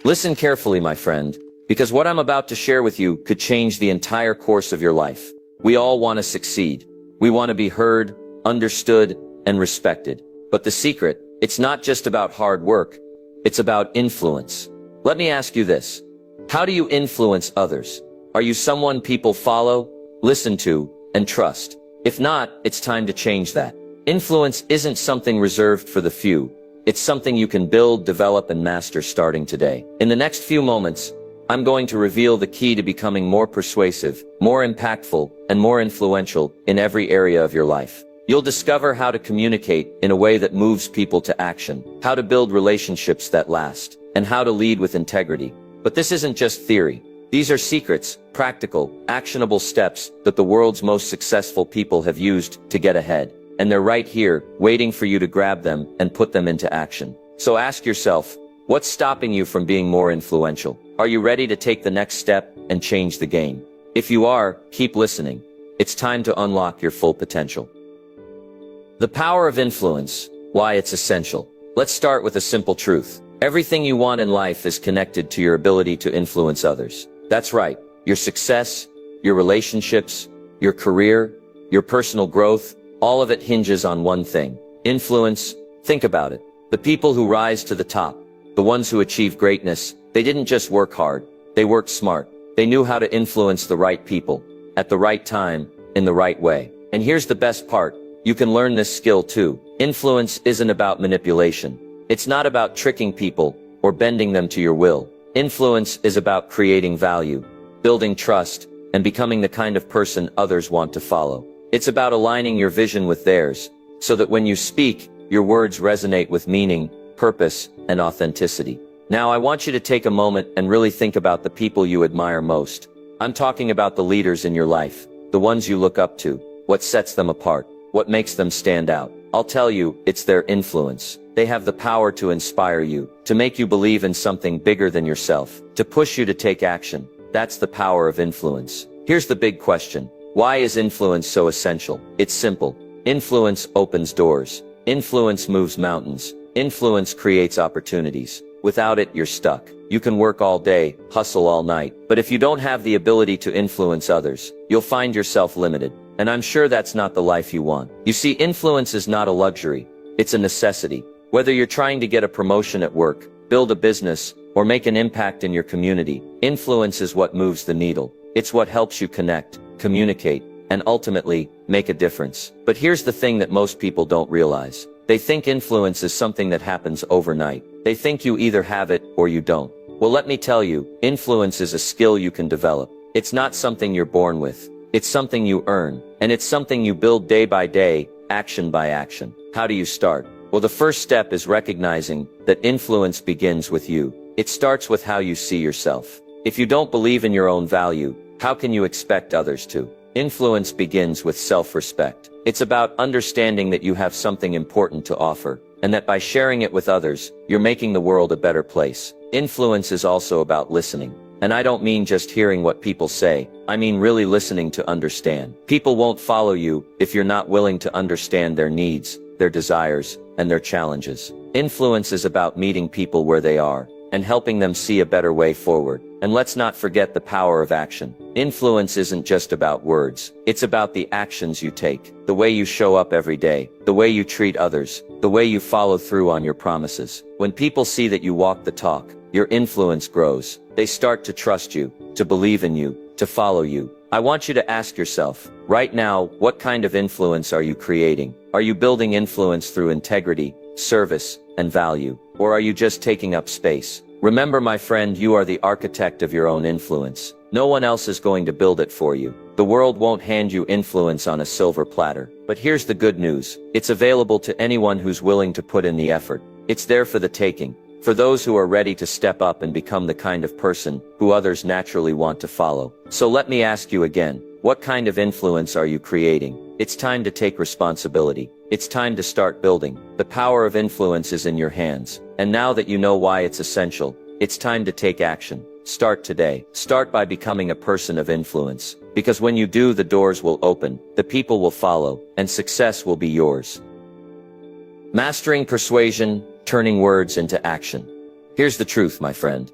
Listen carefully, my friend, because what I'm about to share with you could change the entire course of your life. We all want to succeed. We want to be heard, understood, and respected. But the secret, it's not just about hard work. It's about influence. Let me ask you this. How do you influence others? Are you someone people follow, listen to, and trust? If not, it's time to change that. Influence isn't something reserved for the few. It's something you can build, develop, and master starting today. In the next few moments, I'm going to reveal the key to becoming more persuasive, more impactful, and more influential in every area of your life. You'll discover how to communicate in a way that moves people to action, how to build relationships that last, and how to lead with integrity. But this isn't just theory. These are secrets, practical, actionable steps that the world's most successful people have used to get ahead. And they're right here, waiting for you to grab them and put them into action. So ask yourself, what's stopping you from being more influential? Are you ready to take the next step and change the game? If you are, keep listening. It's time to unlock your full potential. The power of influence, why it's essential. Let's start with a simple truth. Everything you want in life is connected to your ability to influence others. That's right. Your success, your relationships, your career, your personal growth, all of it hinges on one thing. Influence. Think about it. The people who rise to the top, the ones who achieve greatness, they didn't just work hard. They worked smart. They knew how to influence the right people, at the right time, in the right way. And here's the best part. You can learn this skill too. Influence isn't about manipulation. It's not about tricking people or bending them to your will. Influence is about creating value, building trust, and becoming the kind of person others want to follow. It's about aligning your vision with theirs, so that when you speak, your words resonate with meaning, purpose, and authenticity. Now I want you to take a moment and really think about the people you admire most. I'm talking about the leaders in your life, the ones you look up to, what sets them apart, what makes them stand out. I'll tell you, it's their influence. They have the power to inspire you, to make you believe in something bigger than yourself, to push you to take action. That's the power of influence. Here's the big question. Why is influence so essential? It's simple. Influence opens doors. Influence moves mountains. Influence creates opportunities. Without it, you're stuck. You can work all day, hustle all night, but if you don't have the ability to influence others, you'll find yourself limited. And I'm sure that's not the life you want. You see, influence is not a luxury. It's a necessity. Whether you're trying to get a promotion at work, build a business, or make an impact in your community, influence is what moves the needle. It's what helps you connect, communicate, and ultimately, make a difference. But here's the thing that most people don't realize. They think influence is something that happens overnight. They think you either have it or you don't. Well, let me tell you, influence is a skill you can develop. It's not something you're born with. It's something you earn. And it's something you build day by day, action by action. How do you start? Well, the first step is recognizing that influence begins with you. It starts with how you see yourself. If you don't believe in your own value, how can you expect others to? Influence begins with self-respect. It's about understanding that you have something important to offer, and that by sharing it with others, you're making the world a better place. Influence is also about listening. And I don't mean just hearing what people say. I mean really listening to understand. People won't follow you if you're not willing to understand their needs, their desires, and their challenges. Influence is about meeting people where they are, and helping them see a better way forward. And let's not forget the power of action. Influence isn't just about words. It's about the actions you take, the way you show up every day, the way you treat others, the way you follow through on your promises. When people see that you walk the talk, your influence grows. They start to trust you, to believe in you, to follow you. I want you to ask yourself, right now, what kind of influence are you creating? Are you building influence through integrity, service, and value? Or are you just taking up space? Remember, my friend, you are the architect of your own influence. No one else is going to build it for you. The world won't hand you influence on a silver platter. But here's the good news. It's available to anyone who's willing to put in the effort. It's there for the taking. For those who are ready to step up and become the kind of person who others naturally want to follow. So let me ask you again, what kind of influence are you creating? It's time to take responsibility. It's time to start building. The power of influence is in your hands. And now that you know why it's essential, it's time to take action. Start today. Start by becoming a person of influence. Because when you do, the doors will open, the people will follow, and success will be yours. Mastering persuasion, turning words into action. Here's the truth, my friend.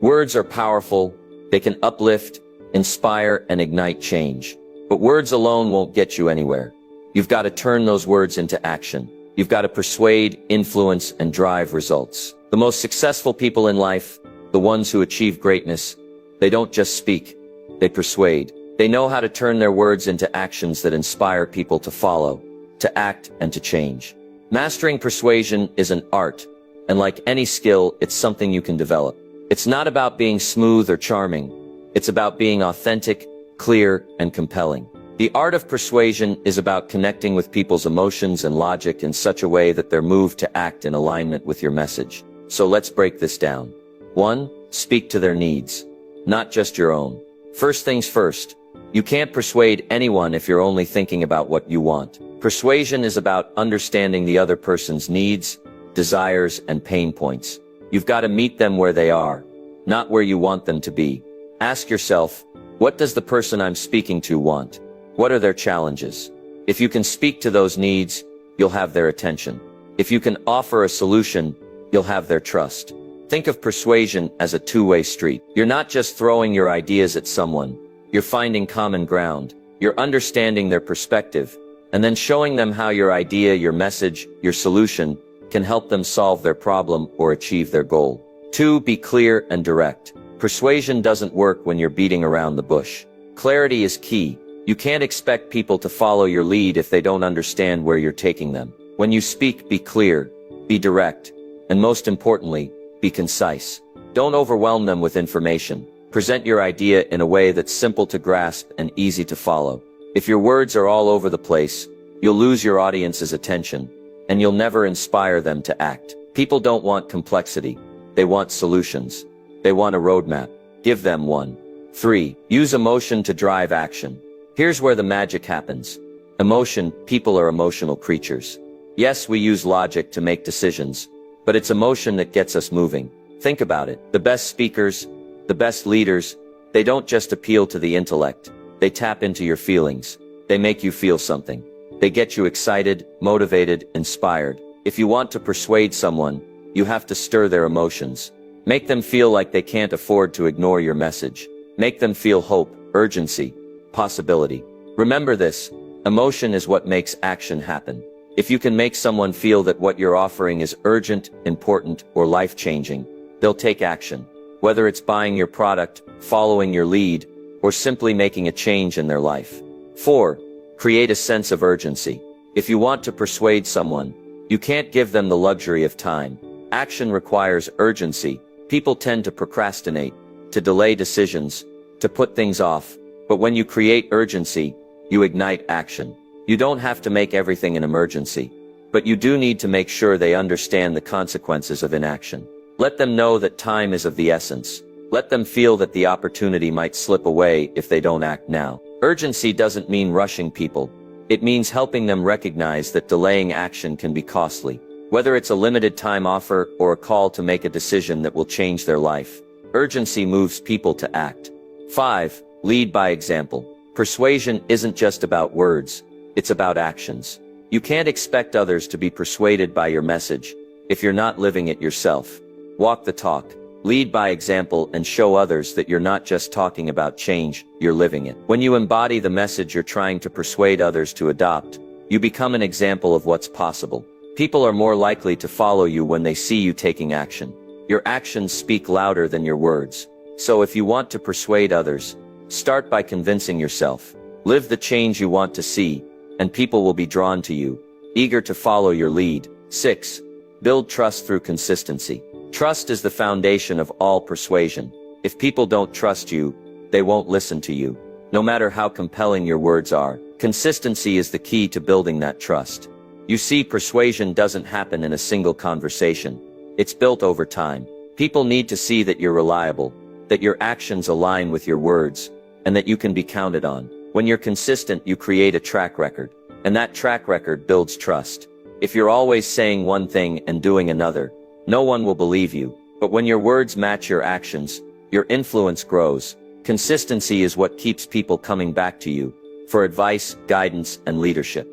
Words are powerful. They can uplift, inspire, and ignite change. But words alone won't get you anywhere. You've got to turn those words into action. You've got to persuade, influence, and drive results. The most successful people in life, the ones who achieve greatness, they don't just speak, they persuade. They know how to turn their words into actions that inspire people to follow, to act, and to change. Mastering persuasion is an art, and like any skill, it's something you can develop. It's not about being smooth or charming. It's about being authentic, clear, and compelling. The art of persuasion is about connecting with people's emotions and logic in such a way that they're moved to act in alignment with your message. So let's break this down. 1. Speak to their needs, not just your own. First things first. You can't persuade anyone if you're only thinking about what you want. Persuasion is about understanding the other person's needs, desires, and pain points. You've got to meet them where they are, not where you want them to be. Ask yourself, what does the person I'm speaking to want? What are their challenges? If you can speak to those needs, you'll have their attention. If you can offer a solution, you'll have their trust. Think of persuasion as a two-way street. You're not just throwing your ideas at someone. You're finding common ground. You're understanding their perspective, and then showing them how your idea, your message, your solution can help them solve their problem or achieve their goal. 2. Be clear and direct. Persuasion doesn't work when you're beating around the bush. Clarity is key. You can't expect people to follow your lead if they don't understand where you're taking them. When you speak, be clear, be direct, and most importantly, be concise. Don't overwhelm them with information. Present your idea in a way that's simple to grasp and easy to follow. If your words are all over the place, you'll lose your audience's attention, and you'll never inspire them to act. People don't want complexity. They want solutions. They want a roadmap. Give them one. 3. Use emotion to drive action. Here's where the magic happens. Emotion, people are emotional creatures. Yes, we use logic to make decisions, but it's emotion that gets us moving. Think about it. The best speakers, the best leaders, they don't just appeal to the intellect. They tap into your feelings. They make you feel something. They get you excited, motivated, inspired. If you want to persuade someone, you have to stir their emotions. Make them feel like they can't afford to ignore your message. Make them feel hope, urgency, possibility. Remember this, emotion is what makes action happen. If you can make someone feel that what you're offering is urgent, important, or life-changing, they'll take action. Whether it's buying your product, following your lead, or simply making a change in their life. 4. Create a sense of urgency. If you want to persuade someone, you can't give them the luxury of time. Action requires urgency. People tend to procrastinate, to delay decisions, to put things off. But when you create urgency, you ignite action. You don't have to make everything an emergency, but you do need to make sure they understand the consequences of inaction. Let them know that time is of the essence. Let them feel that the opportunity might slip away if they don't act now. Urgency doesn't mean rushing people. It means helping them recognize that delaying action can be costly. Whether it's a limited time offer or a call to make a decision that will change their life, urgency moves people to act. 5. Lead by example. Persuasion isn't just about words, it's about actions. You can't expect others to be persuaded by your message if you're not living it yourself. Walk the talk. Lead by example and show others that you're not just talking about change, you're living it. When you embody the message you're trying to persuade others to adopt, you become an example of what's possible. People are more likely to follow you when they see you taking action. Your actions speak louder than your words. So if you want to persuade others, start by convincing yourself. Live the change you want to see, and people will be drawn to you, eager to follow your lead. 6. Build trust through consistency. Trust is the foundation of all persuasion. If people don't trust you, they won't listen to you. No matter how compelling your words are, consistency is the key to building that trust. You see, persuasion doesn't happen in a single conversation. It's built over time. People need to see that you're reliable, that your actions align with your words, and that you can be counted on. When you're consistent, you create a track record, and that track record builds trust. If you're always saying one thing and doing another, no one will believe you. But when your words match your actions, your influence grows. Consistency is what keeps people coming back to you for advice, guidance, and leadership.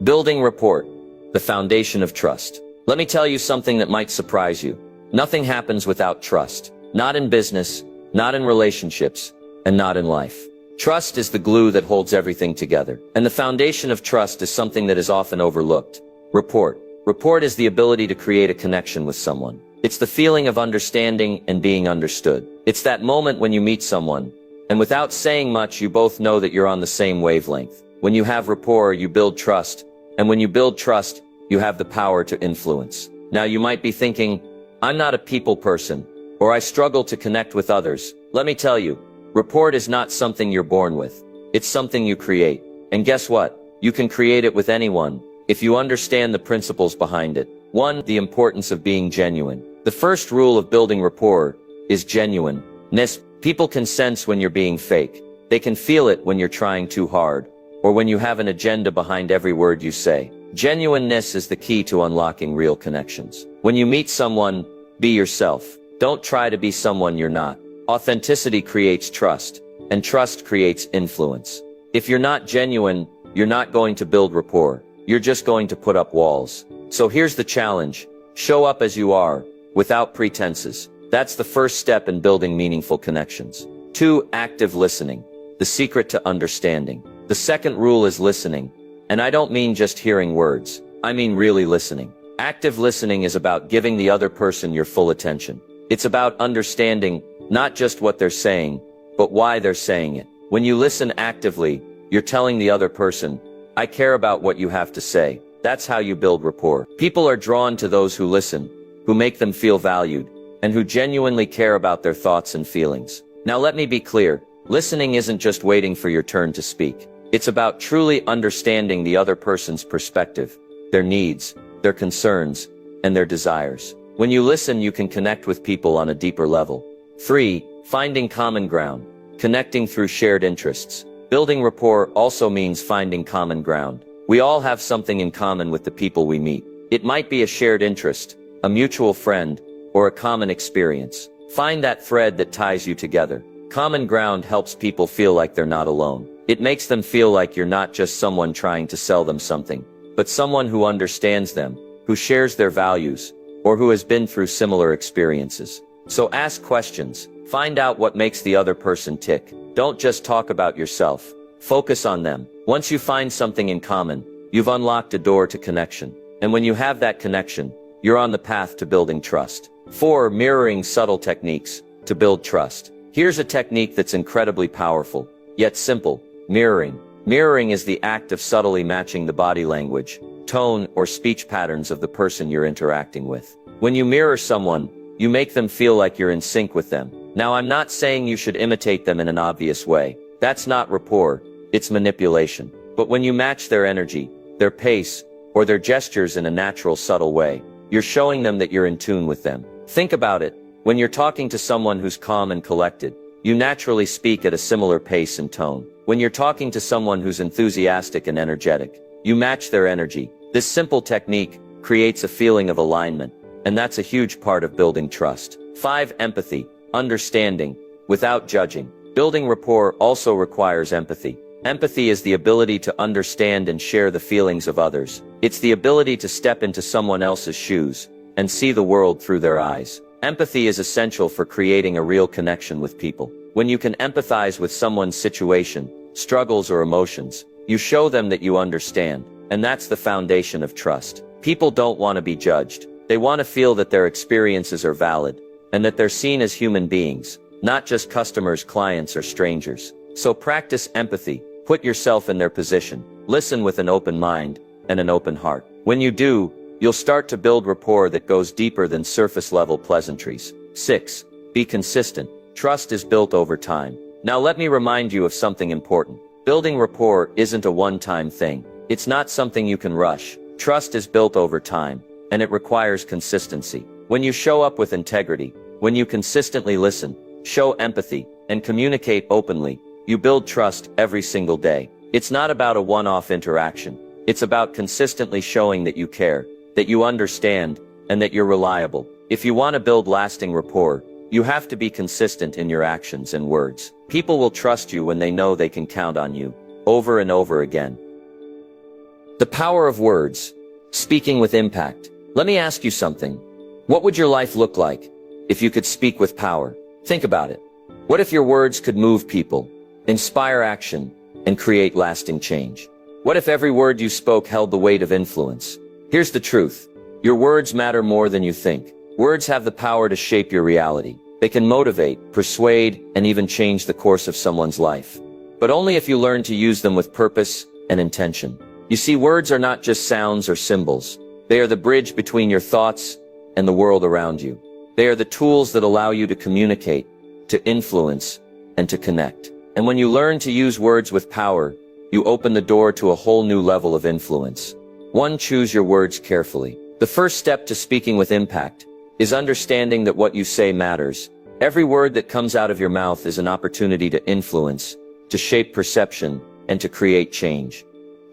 Building rapport, the foundation of trust. Let me tell you something that might surprise you. Nothing happens without trust. Not in business, not in relationships, and not in life. Trust is the glue that holds everything together. And the foundation of trust is something that is often overlooked. Rapport. Rapport is the ability to create a connection with someone. It's the feeling of understanding and being understood. It's that moment when you meet someone, and without saying much, you both know that you're on the same wavelength. When you have rapport, you build trust. And when you build trust, you have the power to influence. Now you might be thinking, I'm not a people person, or I struggle to connect with others. Let me tell you, rapport is not something you're born with. It's something you create. And guess what? You can create it with anyone, if you understand the principles behind it. 1. The importance of being genuine. The first rule of building rapport is genuineness. People can sense when you're being fake. They can feel it when you're trying too hard, or when you have an agenda behind every word you say. Genuineness is the key to unlocking real connections. When you meet someone, be yourself. Don't try to be someone you're not. Authenticity creates trust, and trust creates influence. If you're not genuine, you're not going to build rapport. You're just going to put up walls. So here's the challenge. Show up as you are, without pretenses. That's the first step in building meaningful connections. 2. Active listening. The secret to understanding. The second rule is listening. And I don't mean just hearing words. I mean really listening. Active listening is about giving the other person your full attention. It's about understanding not just what they're saying, but why they're saying it. When you listen actively, you're telling the other person, I care about what you have to say. That's how you build rapport. People are drawn to those who listen, who make them feel valued, and who genuinely care about their thoughts and feelings. Now let me be clear. Listening isn't just waiting for your turn to speak. It's about truly understanding the other person's perspective, their needs, their concerns, and their desires. When you listen, you can connect with people on a deeper level. 3. Finding common ground. Connecting through shared interests. Building rapport also means finding common ground. We all have something in common with the people we meet. It might be a shared interest, a mutual friend, or a common experience. Find that thread that ties you together. Common ground helps people feel like they're not alone. It makes them feel like you're not just someone trying to sell them something, but someone who understands them, who shares their values, or who has been through similar experiences. So ask questions. Find out what makes the other person tick. Don't just talk about yourself. Focus on them. Once you find something in common, you've unlocked a door to connection. And when you have that connection, you're on the path to building trust. 4. Mirroring subtle techniques to build trust. Here's a technique that's incredibly powerful, yet simple. Mirroring. Mirroring is the act of subtly matching the body language, tone, or speech patterns of the person you're interacting with. When you mirror someone, you make them feel like you're in sync with them. Now, I'm not saying you should imitate them in an obvious way. That's not rapport, it's manipulation. But when you match their energy, their pace, or their gestures in a natural, subtle way, you're showing them that you're in tune with them. Think about it. When you're talking to someone who's calm and collected, you naturally speak at a similar pace and tone. When you're talking to someone who's enthusiastic and energetic, you match their energy. This simple technique creates a feeling of alignment, and that's a huge part of building trust. 5. Empathy. Understanding, without judging. Building rapport also requires empathy. Empathy is the ability to understand and share the feelings of others. It's the ability to step into someone else's shoes and see the world through their eyes. Empathy is essential for creating a real connection with people. When you can empathize with someone's situation, struggles, or emotions, you show them that you understand, and that's the foundation of trust. People don't want to be judged. They want to feel that their experiences are valid, and that they're seen as human beings, not just customers, clients, or strangers. So practice empathy. Put yourself in their position. Listen with an open mind and an open heart. When you do, you'll start to build rapport that goes deeper than surface-level pleasantries. 6. Be consistent. Trust is built over time. Now let me remind you of something important. Building rapport isn't a one-time thing. It's not something you can rush. Trust is built over time, and it requires consistency. When you show up with integrity, when you consistently listen, show empathy, and communicate openly, you build trust every single day. It's not about a one-off interaction. It's about consistently showing that you care, that you understand, and that you're reliable. If you want to build lasting rapport, you have to be consistent in your actions and words. People will trust you when they know they can count on you, over and over again. The power of words. Speaking with impact. Let me ask you something. What would your life look like if you could speak with power? Think about it. What if your words could move people, inspire action, and create lasting change? What if every word you spoke held the weight of influence? Here's the truth. Your words matter more than you think. Words have the power to shape your reality. They can motivate, persuade, and even change the course of someone's life. But only if you learn to use them with purpose and intention. You see, words are not just sounds or symbols. They are the bridge between your thoughts and the world around you. They are the tools that allow you to communicate, to influence, and to connect. And when you learn to use words with power, you open the door to a whole new level of influence. 1. Choose your words carefully. The first step to speaking with impact is understanding that what you say matters. Every word that comes out of your mouth is an opportunity to influence, to shape perception, and to create change.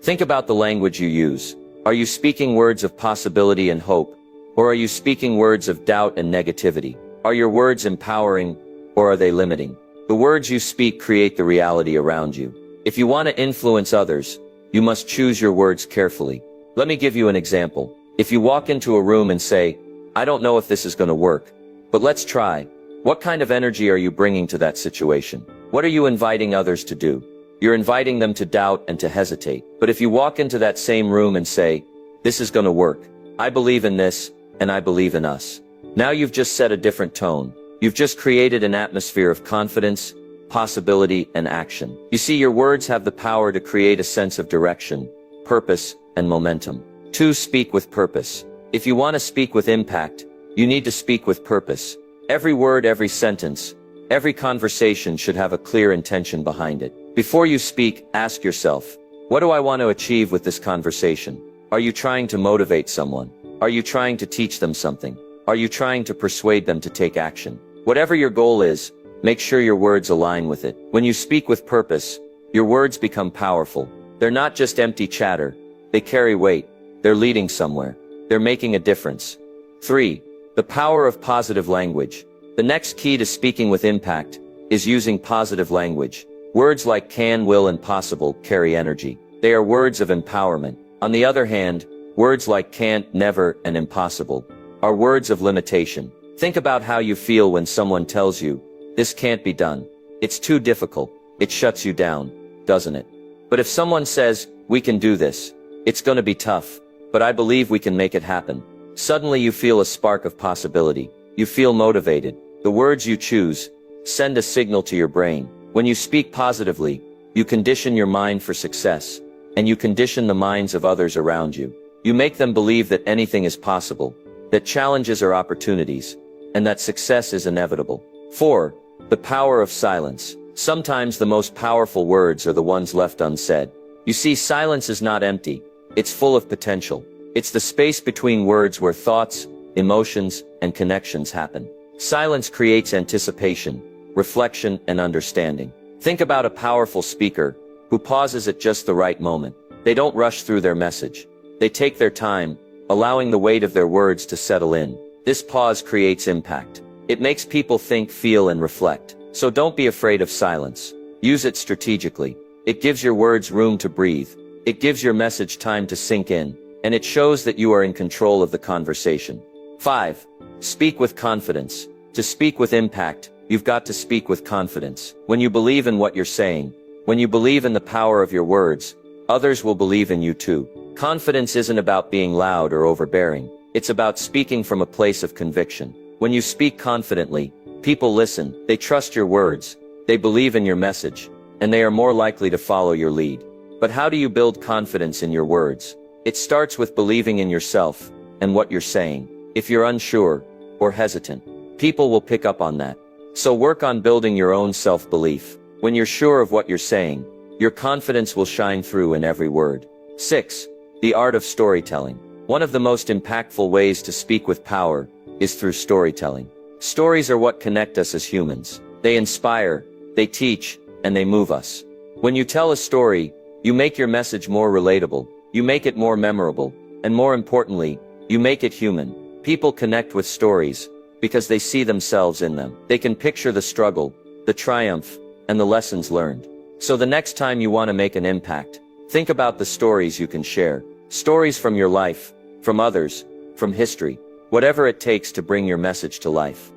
Think about the language you use. Are you speaking words of possibility and hope, or are you speaking words of doubt and negativity? Are your words empowering, or are they limiting? The words you speak create the reality around you. If you want to influence others, you must choose your words carefully. Let me give you an example. If you walk into a room and say, "I don't know if this is going to work, but let's try," what kind of energy are you bringing to that situation? What are you inviting others to do? You're inviting them to doubt and to hesitate. But if you walk into that same room and say, "This is going to work. I believe in this, and I believe in us." Now you've just set a different tone. You've just created an atmosphere of confidence, possibility, and action. You see, your words have the power to create a sense of direction, purpose, and momentum. 2. Speak with purpose. If you want to speak with impact, you need to speak with purpose. Every word, every sentence, every conversation should have a clear intention behind it. Before you speak, ask yourself, what do I want to achieve with this conversation? Are you trying to motivate someone? Are you trying to teach them something? Are you trying to persuade them to take action? Whatever your goal is, make sure your words align with it. When you speak with purpose, your words become powerful. They're not just empty chatter. They carry weight. They're leading somewhere. They're making a difference. 3. The power of positive language. The next key to speaking with impact is using positive language. Words like can, will, and possible carry energy. They are words of empowerment. On the other hand, words like can't, never, and impossible are words of limitation. Think about how you feel when someone tells you, "This can't be done. It's too difficult." It shuts you down, doesn't it? But if someone says, "We can do this. It's gonna be tough, but I believe we can make it happen," suddenly you feel a spark of possibility. You feel motivated. The words you choose send a signal to your brain. When you speak positively, you condition your mind for success, and you condition the minds of others around you. You make them believe that anything is possible, that challenges are opportunities, and that success is inevitable. 4. The power of silence. Sometimes the most powerful words are the ones left unsaid. You see, silence is not empty. It's full of potential. It's the space between words where thoughts, emotions, and connections happen. Silence creates anticipation, reflection, and understanding. Think about a powerful speaker who pauses at just the right moment. They don't rush through their message. They take their time, allowing the weight of their words to settle in. This pause creates impact. It makes people think, feel, and reflect. So don't be afraid of silence. Use it strategically. It gives your words room to breathe. It gives your message time to sink in, and it shows that you are in control of the conversation. 5. Speak with confidence. To speak with impact, you've got to speak with confidence. When you believe in what you're saying, when you believe in the power of your words, others will believe in you too. Confidence isn't about being loud or overbearing. It's about speaking from a place of conviction. When you speak confidently, people listen, they trust your words, they believe in your message, and they are more likely to follow your lead. But how do you build confidence in your words? It starts with believing in yourself and what you're saying. If you're unsure or hesitant, people will pick up on that. So work on building your own self-belief. When you're sure of what you're saying, your confidence will shine through in every word. 6. The art of storytelling. One of the most impactful ways to speak with power is through storytelling. Stories are what connect us as humans. They inspire, they teach, and they move us. When you tell a story, you make your message more relatable, you make it more memorable, and more importantly, you make it human. People connect with stories because they see themselves in them. They can picture the struggle, the triumph, and the lessons learned. So the next time you want to make an impact, think about the stories you can share. Stories from your life, from others, from history, whatever it takes to bring your message to life.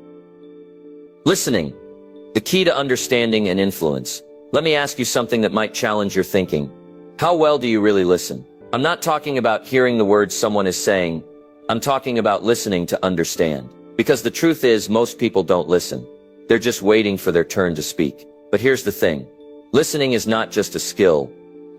Listening. The key to understanding and influence. Let me ask you something that might challenge your thinking. How well do you really listen? I'm not talking about hearing the words someone is saying. I'm talking about listening to understand. Because the truth is, most people don't listen. They're just waiting for their turn to speak. But here's the thing. Listening is not just a skill.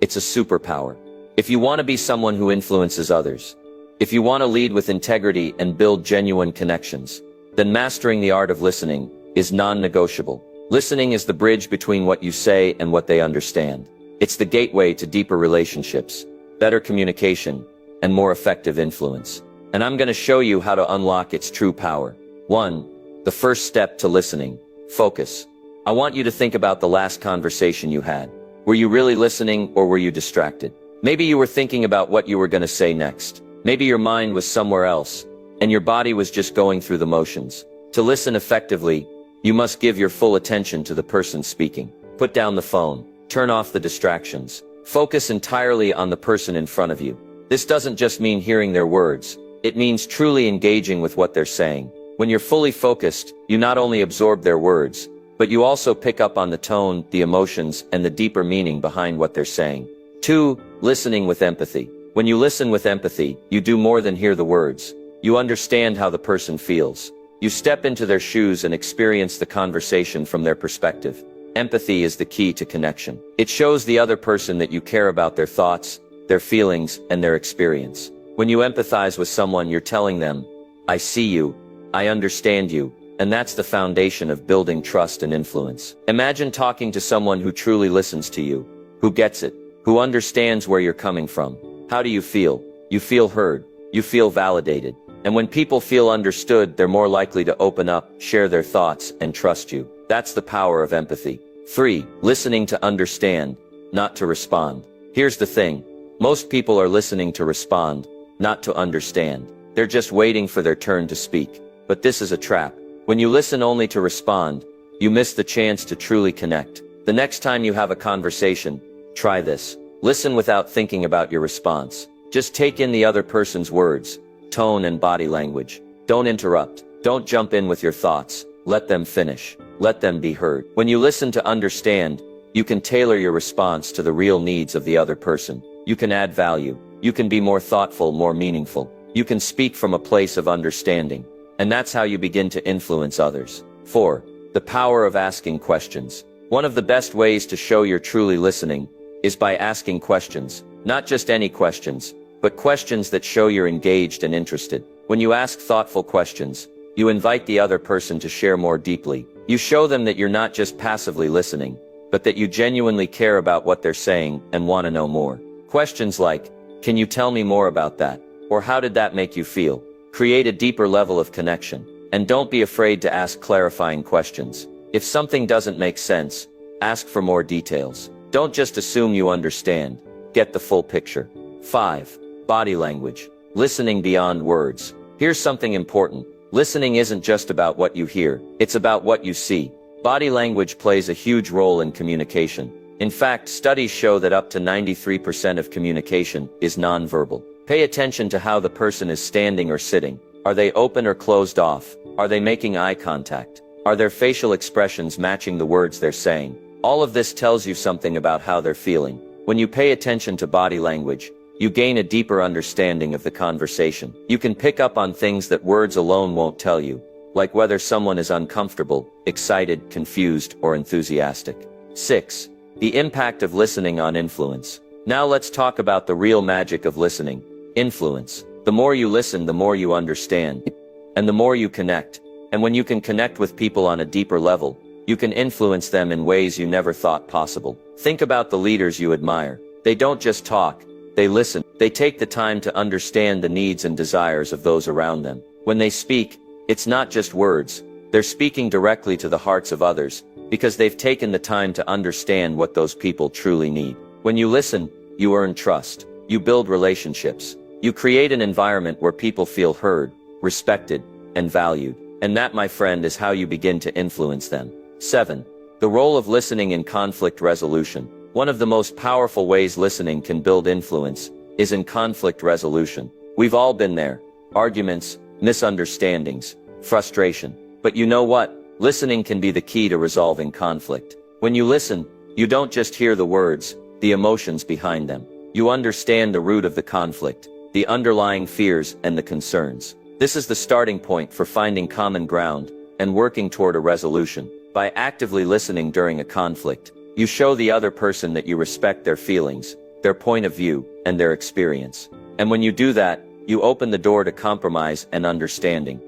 It's a superpower. If you want to be someone who influences others, if you want to lead with integrity and build genuine connections, then mastering the art of listening is non-negotiable. Listening is the bridge between what you say and what they understand. It's the gateway to deeper relationships, better communication, and more effective influence. And I'm going to show you how to unlock its true power. 1. The first step to listening. Focus. I want you to think about the last conversation you had. Were you really listening, or were you distracted? Maybe you were thinking about what you were going to say next. Maybe your mind was somewhere else, and your body was just going through the motions. To listen effectively, you must give your full attention to the person speaking. Put down the phone. Turn off the distractions. Focus entirely on the person in front of you. This doesn't just mean hearing their words. It means truly engaging with what they're saying. When you're fully focused, you not only absorb their words, but you also pick up on the tone, the emotions, and the deeper meaning behind what they're saying. 2. Listening with empathy. When you listen with empathy, you do more than hear the words. You understand how the person feels. You step into their shoes and experience the conversation from their perspective. Empathy is the key to connection. It shows the other person that you care about their thoughts, their feelings, and their experience. When you empathize with someone, you're telling them, I see you, I understand you, and that's the foundation of building trust and influence. Imagine talking to someone who truly listens to you, who gets it, who understands where you're coming from. How do you feel? You feel heard. You feel validated. And when people feel understood, they're more likely to open up, share their thoughts, and trust you. That's the power of empathy. 3. Listening to understand, not to respond. Here's the thing. Most people are listening to respond, not to understand. They're just waiting for their turn to speak. But this is a trap. When you listen only to respond, you miss the chance to truly connect. The next time you have a conversation, try this. Listen without thinking about your response. Just take in the other person's words, tone, and body language. Don't interrupt. Don't jump in with your thoughts. Let them finish. Let them be heard. When you listen to understand, you can tailor your response to the real needs of the other person. You can add value. You can be more thoughtful, more meaningful. You can speak from a place of understanding. And that's how you begin to influence others. 4. The power of asking questions. One of the best ways to show you're truly listening is by asking questions. Not just any questions, but questions that show you're engaged and interested. When you ask thoughtful questions, you invite the other person to share more deeply. You show them that you're not just passively listening, but that you genuinely care about what they're saying and want to know more. Questions like, can you tell me more about that? Or how did that make you feel? Create a deeper level of connection. And don't be afraid to ask clarifying questions. If something doesn't make sense, ask for more details. Don't just assume you understand. Get the full picture. 5. Body language. Listening beyond words. Here's something important. Listening isn't just about what you hear. It's about what you see. Body language plays a huge role in communication. In fact, studies show that up to 93% of communication is nonverbal. Pay attention to how the person is standing or sitting. Are they open or closed off? Are they making eye contact? Are their facial expressions matching the words they're saying? All of this tells you something about how they're feeling. When you pay attention to body language, you gain a deeper understanding of the conversation. You can pick up on things that words alone won't tell you, like whether someone is uncomfortable, excited, confused, or enthusiastic. 6. The impact of listening on influence. Now let's talk about the real magic of listening. Influence. The more you listen, the more you understand. And the more you connect. And when you can connect with people on a deeper level, you can influence them in ways you never thought possible. Think about the leaders you admire. They don't just talk, they listen. They take the time to understand the needs and desires of those around them. When they speak, it's not just words. They're speaking directly to the hearts of others, because they've taken the time to understand what those people truly need. When you listen, you earn trust. You build relationships. You create an environment where people feel heard, respected, and valued. And that, my friend, is how you begin to influence them. 7. The role of listening in conflict resolution. One of the most powerful ways listening can build influence is in conflict resolution. We've all been there. Arguments, misunderstandings, frustration. But you know what? listening can be the key to resolving conflict. When you listen, you don't just hear the words, the emotions behind them. You understand the root of the conflict, the underlying fears and the concerns. This is the starting point for finding common ground and working toward a resolution. By actively listening during a conflict, you show the other person that you respect their feelings, their point of view, and their experience. And when you do that, you open the door to compromise and understanding.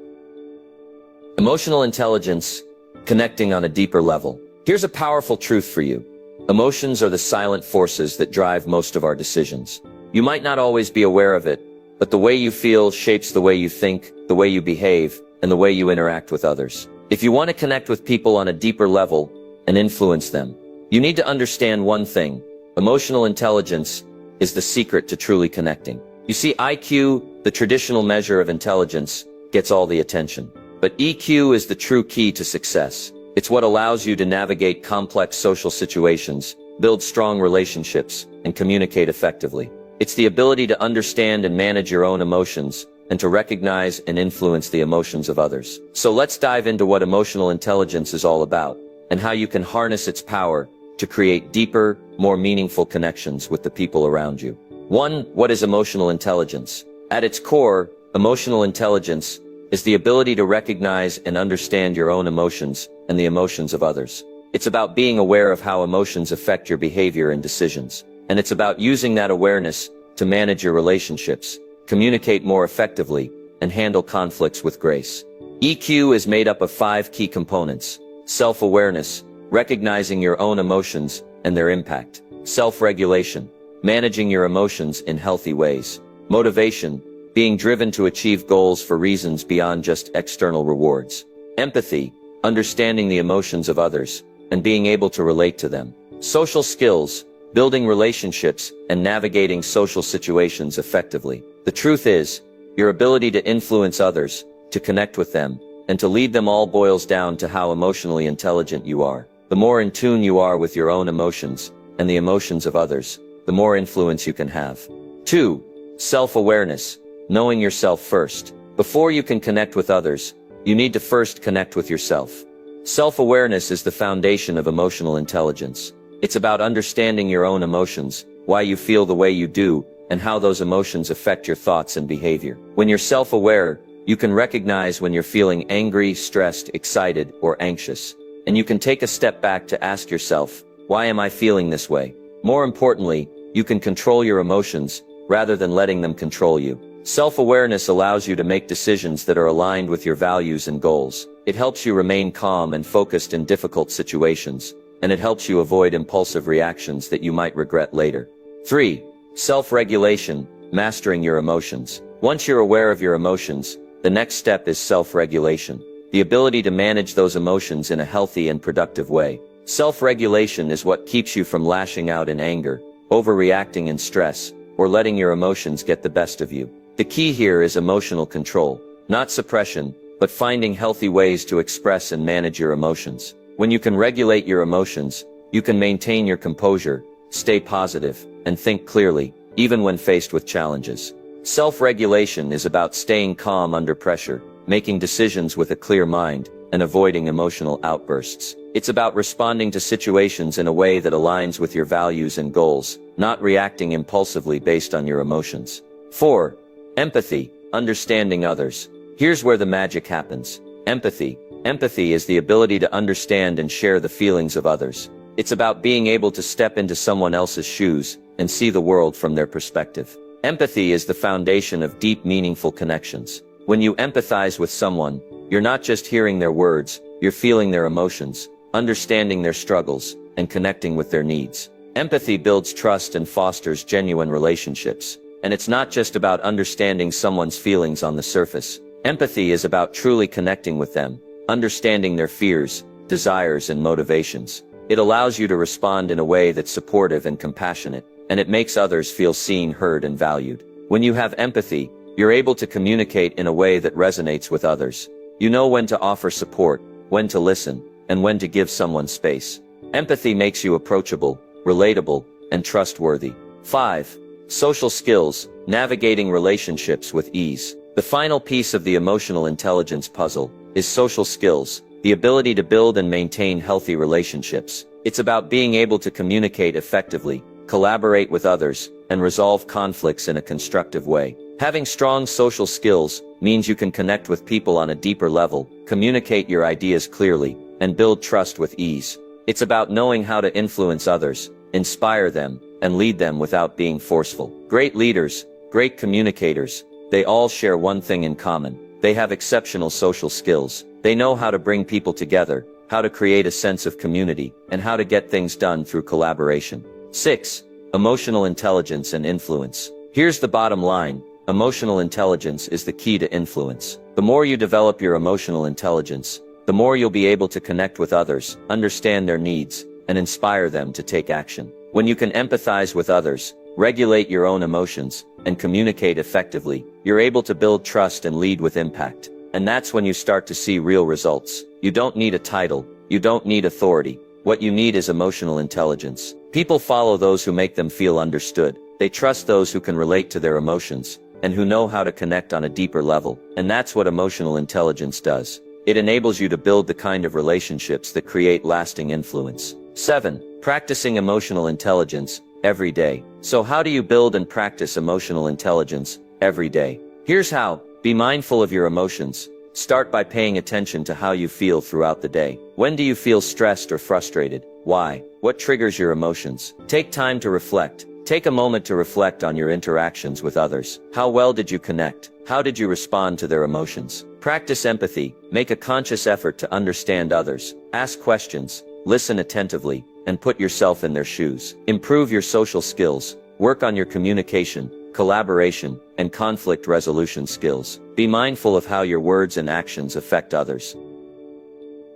Emotional intelligence, connecting on a deeper level. Here's a powerful truth for you. Emotions are the silent forces that drive most of our decisions. You might not always be aware of it, but the way you feel shapes the way you think, the way you behave, and the way you interact with others. If you want to connect with people on a deeper level and influence them, you need to understand one thing. Emotional intelligence is the secret to truly connecting. You see, IQ, the traditional measure of intelligence, gets all the attention. But EQ is the true key to success. It's what allows you to navigate complex social situations, build strong relationships, and communicate effectively. It's the ability to understand and manage your own emotions, and to recognize and influence the emotions of others. So let's dive into what emotional intelligence is all about, and how you can harness its power to create deeper, more meaningful connections with the people around you. 1. What is emotional intelligence? At its core, emotional intelligence is the ability to recognize and understand your own emotions and the emotions of others. It's about being aware of how emotions affect your behavior and decisions. And it's about using that awareness to manage your relationships, communicate more effectively, and handle conflicts with grace. EQ is made up of 5 key components: self-awareness, recognizing your own emotions and their impact; self-regulation, managing your emotions in healthy ways; motivation, being driven to achieve goals for reasons beyond just external rewards; empathy, understanding the emotions of others and being able to relate to them; social skills, building relationships and navigating social situations effectively. The truth is, your ability to influence others, to connect with them, and to lead them all boils down to how emotionally intelligent you are. The more in tune you are with your own emotions and the emotions of others, the more influence you can have. 2. Self-awareness, knowing yourself first. Before you can connect with others, you need to first connect with yourself. Self-awareness is the foundation of emotional intelligence. It's about understanding your own emotions, why you feel the way you do, and how those emotions affect your thoughts and behavior. When you're self-aware, you can recognize when you're feeling angry, stressed, excited, or anxious. And you can take a step back to ask yourself, why am I feeling this way? More importantly, you can control your emotions rather than letting them control you. Self-awareness allows you to make decisions that are aligned with your values and goals. It helps you remain calm and focused in difficult situations, and it helps you avoid impulsive reactions that you might regret later. 3. Self-regulation, mastering your emotions. Once you're aware of your emotions, the next step is self-regulation, the ability to manage those emotions in a healthy and productive way. Self-regulation is what keeps you from lashing out in anger, overreacting in stress, or letting your emotions get the best of you. The key here is emotional control, not suppression, but finding healthy ways to express and manage your emotions. When you can regulate your emotions, you can maintain your composure, stay positive, and think clearly, even when faced with challenges. Self-regulation is about staying calm under pressure, making decisions with a clear mind, and avoiding emotional outbursts. It's about responding to situations in a way that aligns with your values and goals, not reacting impulsively based on your emotions. 4. Empathy, understanding others. Here's where the magic happens. Empathy. Empathy is the ability to understand and share the feelings of others. It's about being able to step into someone else's shoes and see the world from their perspective. Empathy is the foundation of deep, meaningful connections. When you empathize with someone, you're not just hearing their words, you're feeling their emotions, understanding their struggles, and connecting with their needs. Empathy builds trust and fosters genuine relationships. And it's not just about understanding someone's feelings on the surface. Empathy is about truly connecting with them, understanding their fears, desires, and motivations. It allows you to respond in a way that's supportive and compassionate, and it makes others feel seen, heard, and valued. When you have empathy, you're able to communicate in a way that resonates with others. You know when to offer support, when to listen, and when to give someone space. Empathy makes you approachable, relatable, and trustworthy. 5. Social skills, navigating relationships with ease. The final piece of the emotional intelligence puzzle is social skills, the ability to build and maintain healthy relationships. It's about being able to communicate effectively, collaborate with others, and resolve conflicts in a constructive way. Having strong social skills means you can connect with people on a deeper level, communicate your ideas clearly, and build trust with ease. It's about knowing how to influence others, inspire them, and lead them without being forceful. Great leaders, great communicators, they all share one thing in common. They have exceptional social skills. They know how to bring people together, how to create a sense of community, and how to get things done through collaboration. 6. Emotional intelligence and influence. Here's the bottom line. Emotional intelligence is the key to influence. The more you develop your emotional intelligence, the more you'll be able to connect with others, understand their needs, and inspire them to take action. When you can empathize with others, regulate your own emotions, and communicate effectively, you're able to build trust and lead with impact. And that's when you start to see real results. You don't need a title. You don't need authority. What you need is emotional intelligence. People follow those who make them feel understood. They trust those who can relate to their emotions, and who know how to connect on a deeper level. And that's what emotional intelligence does. It enables you to build the kind of relationships that create lasting influence. 7. Practicing emotional intelligence every day. So how do you build and practice emotional intelligence every day? Here's how. Be mindful of your emotions. Start by paying attention to how you feel throughout the day. When do you feel stressed or frustrated? Why? What triggers your emotions? Take time to reflect. Take a moment to reflect on your interactions with others. How well did you connect? How did you respond to their emotions? Practice empathy. Make a conscious effort to understand others. Ask questions. Listen attentively, and put yourself in their shoes. Improve your social skills. Work on your communication, collaboration, and conflict resolution skills. Be mindful of how your words and actions affect others.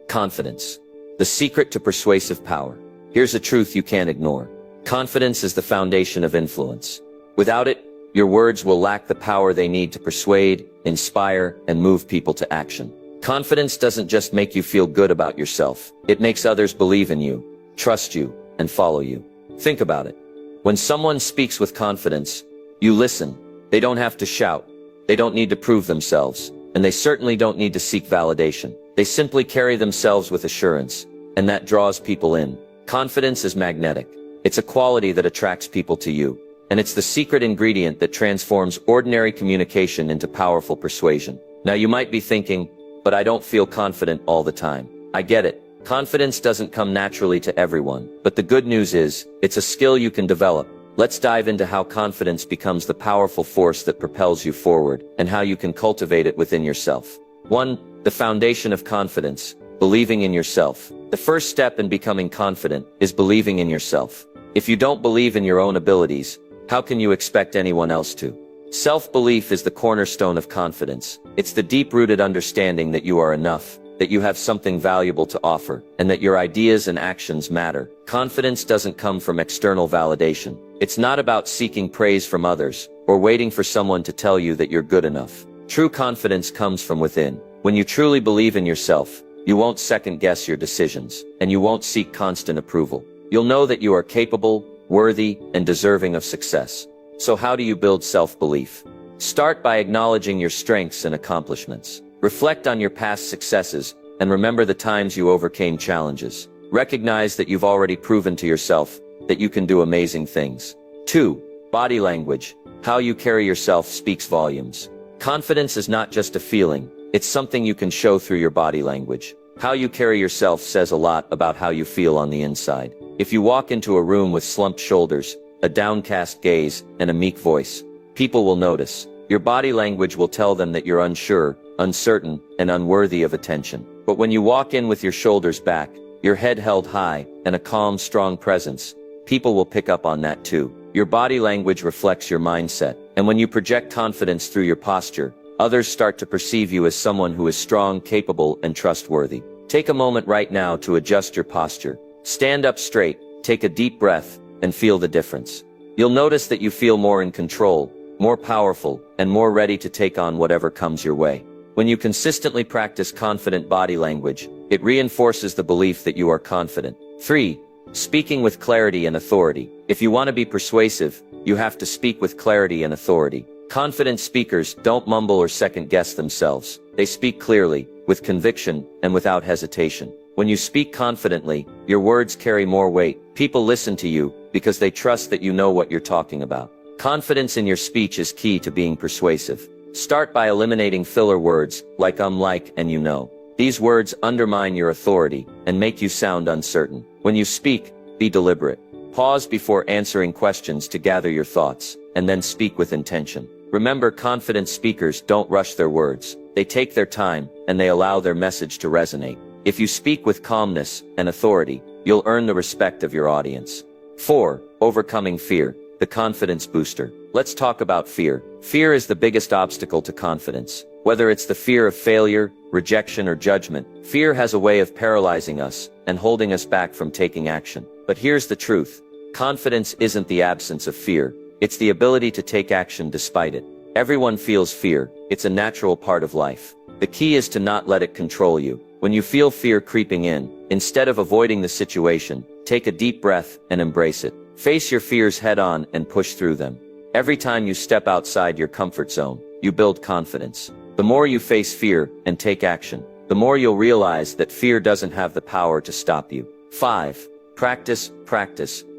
Confidence. The secret to persuasive power. Here's a truth you can't ignore. Confidence is the foundation of influence. Without it, your words will lack the power they need to persuade, inspire, and move people to action. Confidence doesn't just make you feel good about yourself. It makes others believe in you, trust you, and follow you. Think about it. When someone speaks with confidence, you listen. They don't have to shout. They don't need to prove themselves. And they certainly don't need to seek validation. They simply carry themselves with assurance, and that draws people in. Confidence is magnetic. It's a quality that attracts people to you. And it's the secret ingredient that transforms ordinary communication into powerful persuasion. Now you might be thinking, but I don't feel confident all the time. I get it. Confidence doesn't come naturally to everyone. But the good news is, it's a skill you can develop. Let's dive into how confidence becomes the powerful force that propels you forward, and how you can cultivate it within yourself. 1. The foundation of confidence. Believing in yourself. The first step in becoming confident is believing in yourself. If you don't believe in your own abilities, how can you expect anyone else to? Self-belief is the cornerstone of confidence. It's the deep-rooted understanding that you are enough, that you have something valuable to offer, and that your ideas and actions matter. Confidence doesn't come from external validation. It's not about seeking praise from others, or waiting for someone to tell you that you're good enough. True confidence comes from within. When you truly believe in yourself, you won't second-guess your decisions, and you won't seek constant approval. You'll know that you are capable, worthy, and deserving of success. So how do you build self-belief? Start by acknowledging your strengths and accomplishments. Reflect on your past successes, and remember the times you overcame challenges. Recognize that you've already proven to yourself that you can do amazing things. 2. Body language. How you carry yourself speaks volumes. Confidence is not just a feeling, it's something you can show through your body language. How you carry yourself says a lot about how you feel on the inside. If you walk into a room with slumped shoulders, a downcast gaze, and a meek voice, people will notice. Your body language will tell them that you're unsure, uncertain, and unworthy of attention. But when you walk in with your shoulders back, your head held high, and a calm, strong presence, people will pick up on that too. Your body language reflects your mindset, and when you project confidence through your posture, others start to perceive you as someone who is strong, capable, and trustworthy. Take a moment right now to adjust your posture. Stand up straight, take a deep breath, and feel the difference. You'll notice that you feel more in control, more powerful, and more ready to take on whatever comes your way. When you consistently practice confident body language, it reinforces the belief that you are confident. 3. Speaking with clarity and authority. If you want to be persuasive, you have to speak with clarity and authority. Confident speakers don't mumble or second-guess themselves. They speak clearly, with conviction, and without hesitation. When you speak confidently, your words carry more weight. People listen to you because they trust that you know what you're talking about. Confidence in your speech is key to being persuasive. Start by eliminating filler words like like, and you know. These words undermine your authority and make you sound uncertain. When you speak, be deliberate. Pause before answering questions to gather your thoughts, and then speak with intention. Remember, confident speakers don't rush their words. They take their time, and they allow their message to resonate. If you speak with calmness and authority, you'll earn the respect of your audience. 4. Overcoming fear, the confidence booster. Let's talk about fear. Fear is the biggest obstacle to confidence. Whether it's the fear of failure, rejection, or judgment, fear has a way of paralyzing us and holding us back from taking action. But here's the truth. Confidence isn't the absence of fear. It's the ability to take action despite it. Everyone feels fear. It's a natural part of life. The key is to not let it control you. When you feel fear creeping in, instead of avoiding the situation, take a deep breath and embrace it. Face your fears head on and push through them. Every time you step outside your comfort zone, you build confidence. The more you face fear and take action, the more you'll realize that fear doesn't have the power to stop you. 5. Practice.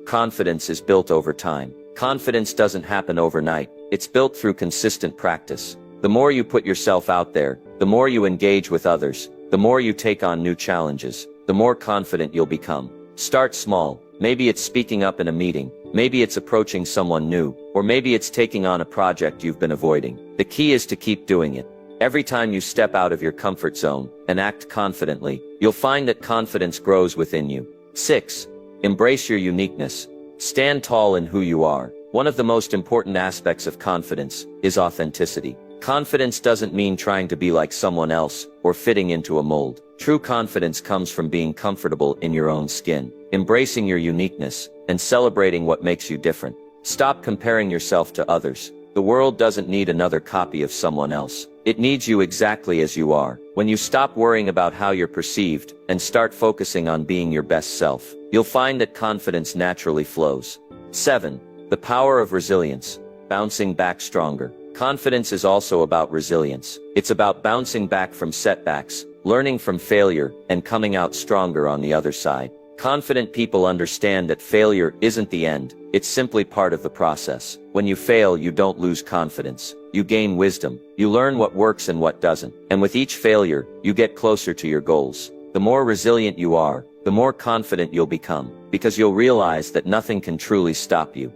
Confidence is built over time. Confidence doesn't happen overnight. It's built through consistent practice. The more you put yourself out there, the more you engage with others, the more you take on new challenges, the more confident you'll become. Start small. Maybe it's speaking up in a meeting, maybe it's approaching someone new, or maybe it's taking on a project you've been avoiding. The key is to keep doing it. Every time you step out of your comfort zone and act confidently, you'll find that confidence grows within you. 6. Embrace your uniqueness. Stand tall in who you are. One of the most important aspects of confidence is authenticity. Confidence doesn't mean trying to be like someone else or fitting into a mold. True confidence comes from being comfortable in your own skin, embracing your uniqueness, and celebrating what makes you different. Stop comparing yourself to others. The world doesn't need another copy of someone else. It needs you exactly as you are. When you stop worrying about how you're perceived and start focusing on being your best self, you'll find that confidence naturally flows. 7. The power of resilience. Bouncing back stronger. Confidence is also about resilience. It's about bouncing back from setbacks, learning from failure, and coming out stronger on the other side. Confident people understand that failure isn't the end. It's simply part of the process. When you fail, you don't lose confidence. You gain wisdom. You learn what works and what doesn't. And with each failure, you get closer to your goals. The more resilient you are, the more confident you'll become, because you'll realize that nothing can truly stop you.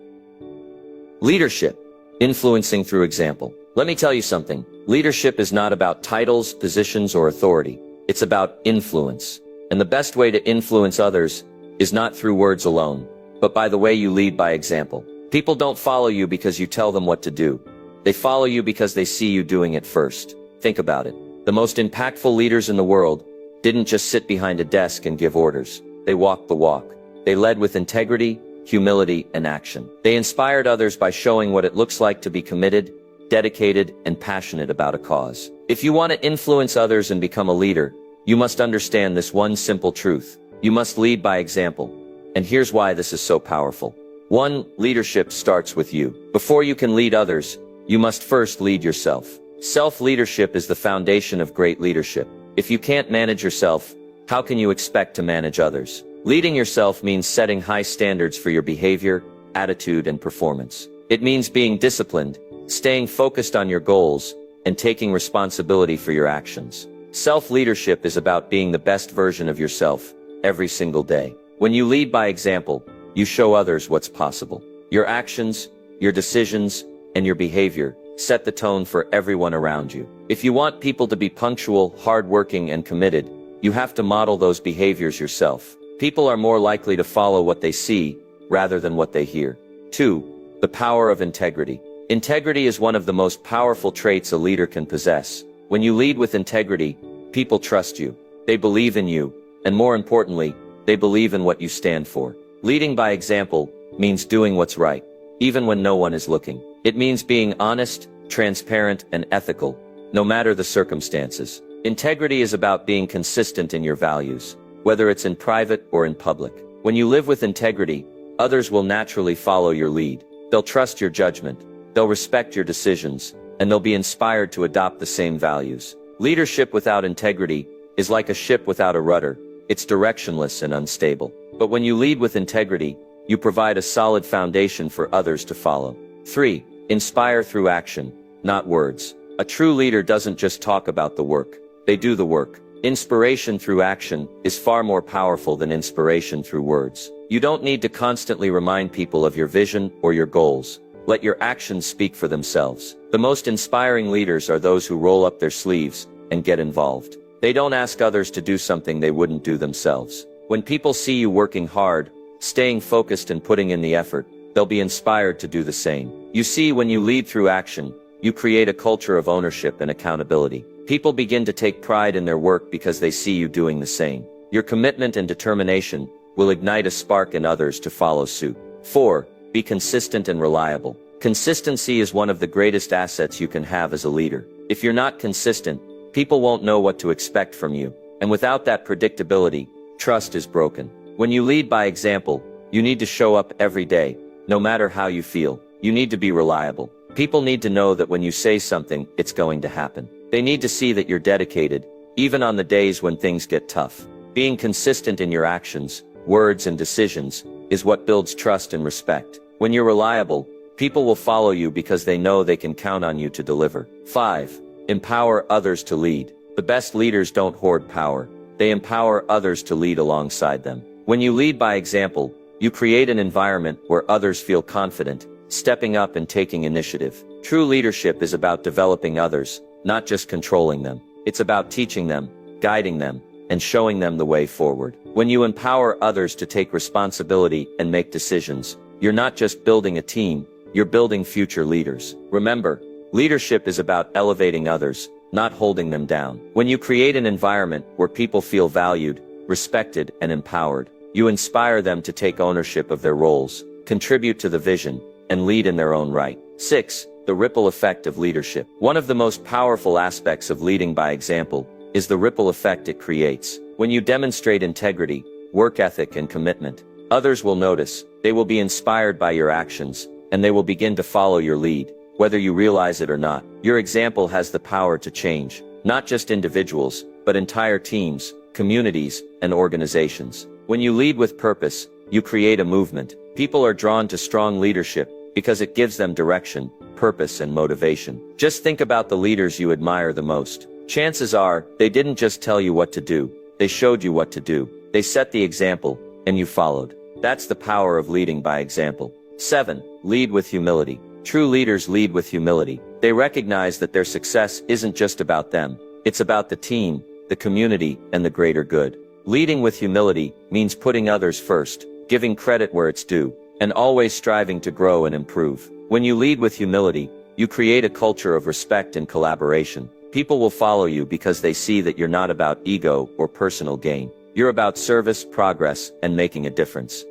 Leadership. Influencing through example. Let me tell you something. Leadership is not about titles, positions, or authority. It's about influence. And the best way to influence others is not through words alone, but by the way you lead by example. People don't follow you because you tell them what to do. They follow you because they see you doing it first. Think about it. The most impactful leaders in the world didn't just sit behind a desk and give orders. They walked the walk. They led with integrity, humility, and action. They inspired others by showing what it looks like to be committed, dedicated, and passionate about a cause. If you want to influence others and become a leader, you must understand this one simple truth. You must lead by example. And here's why this is so powerful. 1. Leadership starts with you. Before you can lead others, you must first lead yourself. Self-leadership is the foundation of great leadership. If you can't manage yourself, how can you expect to manage others? Leading yourself means setting high standards for your behavior, attitude, and performance. It means being disciplined, staying focused on your goals, and taking responsibility for your actions. Self-leadership is about being the best version of yourself every single day. When you lead by example, you show others what's possible. Your actions, your decisions, and your behavior set the tone for everyone around you. If you want people to be punctual, hardworking, and committed, you have to model those behaviors yourself. People are more likely to follow what they see rather than what they hear. 2. The power of integrity. Integrity is one of the most powerful traits a leader can possess. When you lead with integrity, people trust you. They believe in you. And more importantly, they believe in what you stand for. Leading by example means doing what's right, even when no one is looking. It means being honest, transparent, and ethical, no matter the circumstances. Integrity is about being consistent in your values, whether it's in private or in public. When you live with integrity, others will naturally follow your lead. They'll trust your judgment, they'll respect your decisions, and they'll be inspired to adopt the same values. Leadership without integrity is like a ship without a rudder. It's directionless and unstable. But when you lead with integrity, you provide a solid foundation for others to follow. 3. Inspire through action, not words. A true leader doesn't just talk about the work. They do the work. Inspiration through action is far more powerful than inspiration through words. You don't need to constantly remind people of your vision or your goals. Let your actions speak for themselves. The most inspiring leaders are those who roll up their sleeves and get involved. They don't ask others to do something they wouldn't do themselves. When people see you working hard, staying focused and putting in the effort, they'll be inspired to do the same. You see, when you lead through action, you create a culture of ownership and accountability. People begin to take pride in their work because they see you doing the same. Your commitment and determination will ignite a spark in others to follow suit. 4. Be consistent and reliable. Consistency is one of the greatest assets you can have as a leader. If you're not consistent, people won't know what to expect from you. And without that predictability, trust is broken. When you lead by example, you need to show up every day, no matter how you feel. You need to be reliable. People need to know that when you say something, it's going to happen. They need to see that you're dedicated, even on the days when things get tough. Being consistent in your actions, words, and decisions is what builds trust and respect. When you're reliable, people will follow you because they know they can count on you to deliver. 5. Empower others to lead. The best leaders don't hoard power. They empower others to lead alongside them. When you lead by example, you create an environment where others feel confident, stepping up and taking initiative. True leadership is about developing others, not just controlling them. It's about teaching them, guiding them, and showing them the way forward. When you empower others to take responsibility and make decisions, you're not just building a team, you're building future leaders. Remember, leadership is about elevating others, not holding them down. When you create an environment where people feel valued, respected, and empowered, you inspire them to take ownership of their roles, contribute to the vision, and lead in their own right. 6. The ripple effect of leadership. One of the most powerful aspects of leading by example is the ripple effect it creates. When you demonstrate integrity, work ethic, and commitment, others will notice, they will be inspired by your actions, and they will begin to follow your lead, whether you realize it or not. Your example has the power to change, not just individuals, but entire teams, communities, and organizations. When you lead with purpose, you create a movement. People are drawn to strong leadership because it gives them direction, purpose, and motivation. Just think about the leaders you admire the most. Chances are, they didn't just tell you what to do, they showed you what to do. They set the example, and you followed. That's the power of leading by example. 7. Lead with humility. True leaders lead with humility. They recognize that their success isn't just about them. It's about the team, the community, and the greater good. Leading with humility means putting others first, giving credit where it's due, and always striving to grow and improve. When you lead with humility, you create a culture of respect and collaboration. People will follow you because they see that you're not about ego or personal gain. You're about service, progress, and making a difference.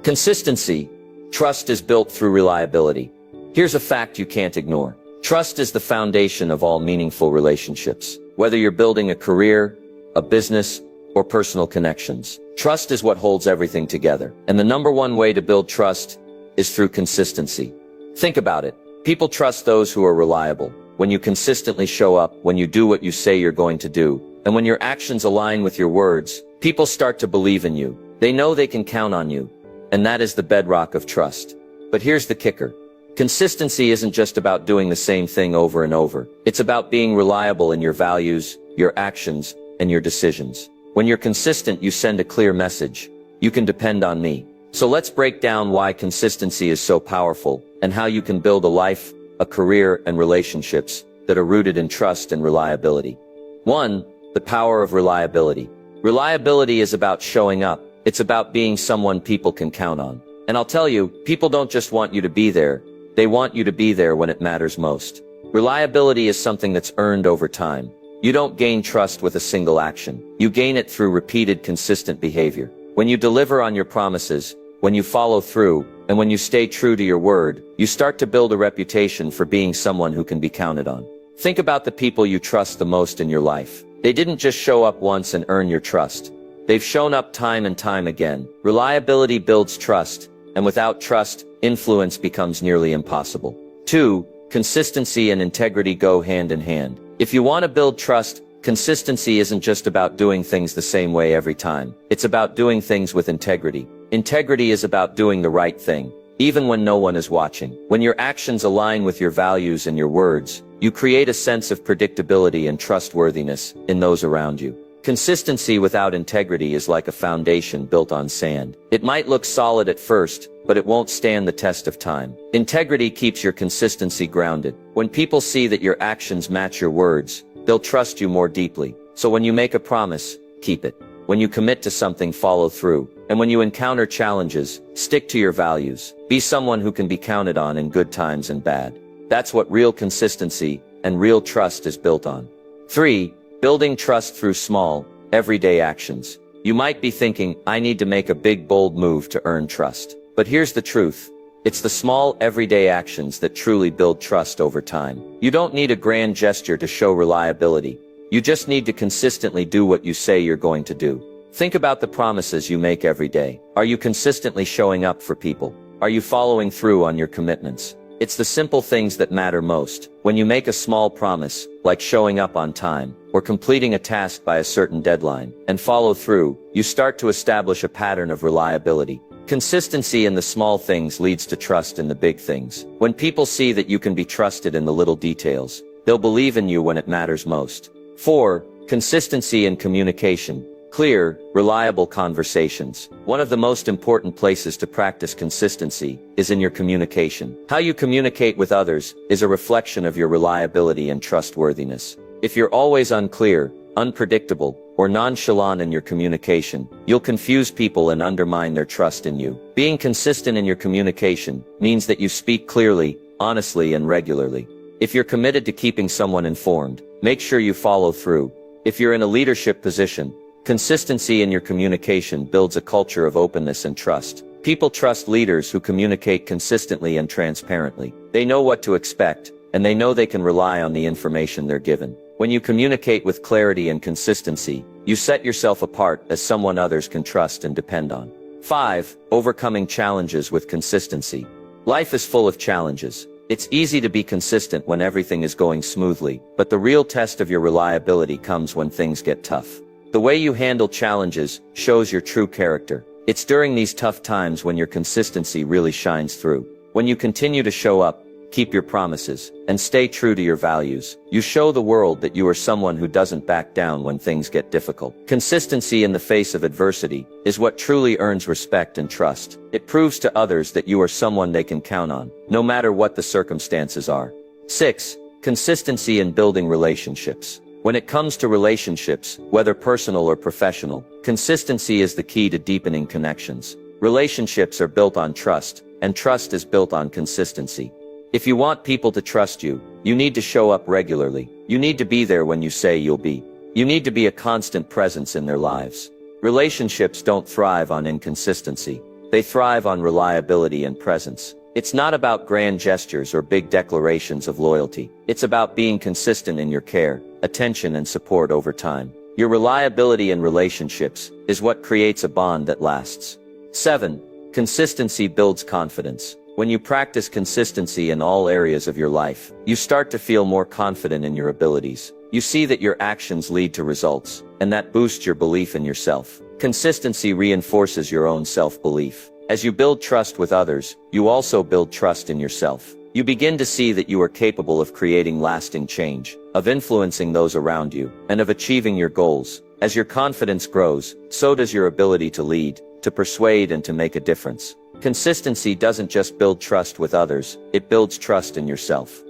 Consistency. Trust is built through reliability. Here's a fact you can't ignore. Trust is the foundation of all meaningful relationships. Whether you're building a career, a business, or personal connections, trust is what holds everything together. And the number one way to build trust is through consistency. Think about it. People trust those who are reliable. When you consistently show up, when you do what you say you're going to do, and when your actions align with your words, people start to believe in you. They know they can count on you. And that is the bedrock of trust. But here's the kicker. Consistency isn't just about doing the same thing over and over. It's about being reliable in your values, your actions, and your decisions. When you're consistent, you send a clear message. You can depend on me. So let's break down why consistency is so powerful and how you can build a life, a career, and relationships that are rooted in trust and reliability. 1. The power of reliability. Reliability is about showing up. It's about being someone people can count on. And I'll tell you, people don't just want you to be there. They want you to be there when it matters most. Reliability is something that's earned over time. You don't gain trust with a single action. You gain it through repeated, consistent behavior. When you deliver on your promises, when you follow through, and when you stay true to your word, you start to build a reputation for being someone who can be counted on. Think about the people you trust the most in your life. They didn't just show up once and earn your trust. They've shown up time and time again. Reliability builds trust, and without trust, influence becomes nearly impossible. 2. Consistency and integrity go hand in hand. If you want to build trust, consistency isn't just about doing things the same way every time. It's about doing things with integrity. Integrity is about doing the right thing, even when no one is watching. When your actions align with your values and your words, you create a sense of predictability and trustworthiness in those around you. Consistency without integrity is like a foundation built on sand. It might look solid at first, but it won't stand the test of time. Integrity keeps your consistency grounded. When people see that your actions match your words, they'll trust you more deeply. So when you make a promise, keep it. When you commit to something, follow through. And when you encounter challenges, stick to your values. Be someone who can be counted on in good times and bad. That's what real consistency and real trust is built on. 3. Building trust through small, everyday actions. You might be thinking, I need to make a big, bold move to earn trust. But here's the truth. It's the small, everyday actions that truly build trust over time. You don't need a grand gesture to show reliability. You just need to consistently do what you say you're going to do. Think about the promises you make every day. Are you consistently showing up for people? Are you following through on your commitments? It's the simple things that matter most. When you make a small promise, like showing up on time, or completing a task by a certain deadline, and follow through, you start to establish a pattern of reliability. Consistency in the small things leads to trust in the big things. When people see that you can be trusted in the little details, they'll believe in you when it matters most. 4. Consistency in communication. Clear, reliable conversations. One of the most important places to practice consistency is in your communication. How you communicate with others is a reflection of your reliability and trustworthiness. If you're always unclear, unpredictable, or nonchalant in your communication, you'll confuse people and undermine their trust in you. Being consistent in your communication means that you speak clearly, honestly, and regularly. If you're committed to keeping someone informed, make sure you follow through. If you're in a leadership position, consistency in your communication builds a culture of openness and trust. People trust leaders who communicate consistently and transparently. They know what to expect, and they know they can rely on the information they're given. When you communicate with clarity and consistency, you set yourself apart as someone others can trust and depend on. 5. Overcoming challenges with consistency. Life is full of challenges. It's easy to be consistent when everything is going smoothly, but the real test of your reliability comes when things get tough. The way you handle challenges shows your true character. It's during these tough times when your consistency really shines through. When you continue to show up, keep your promises, and stay true to your values, you show the world that you are someone who doesn't back down when things get difficult. Consistency in the face of adversity is what truly earns respect and trust. It proves to others that you are someone they can count on, no matter what the circumstances are. 6. Consistency in building relationships. When it comes to relationships, whether personal or professional, consistency is the key to deepening connections. Relationships are built on trust, and trust is built on consistency. If you want people to trust you, you need to show up regularly. You need to be there when you say you'll be. You need to be a constant presence in their lives. Relationships don't thrive on inconsistency. They thrive on reliability and presence. It's not about grand gestures or big declarations of loyalty. It's about being consistent in your care, attention, and support over time. Your reliability in relationships is what creates a bond that lasts. 7. Consistency builds confidence. When you practice consistency in all areas of your life, you start to feel more confident in your abilities. You see that your actions lead to results, and that boosts your belief in yourself. Consistency reinforces your own self-belief. As you build trust with others, you also build trust in yourself. You begin to see that you are capable of creating lasting change, of influencing those around you, and of achieving your goals. As your confidence grows, so does your ability to lead, to persuade, and to make a difference. Consistency doesn't just build trust with others, it builds trust in yourself.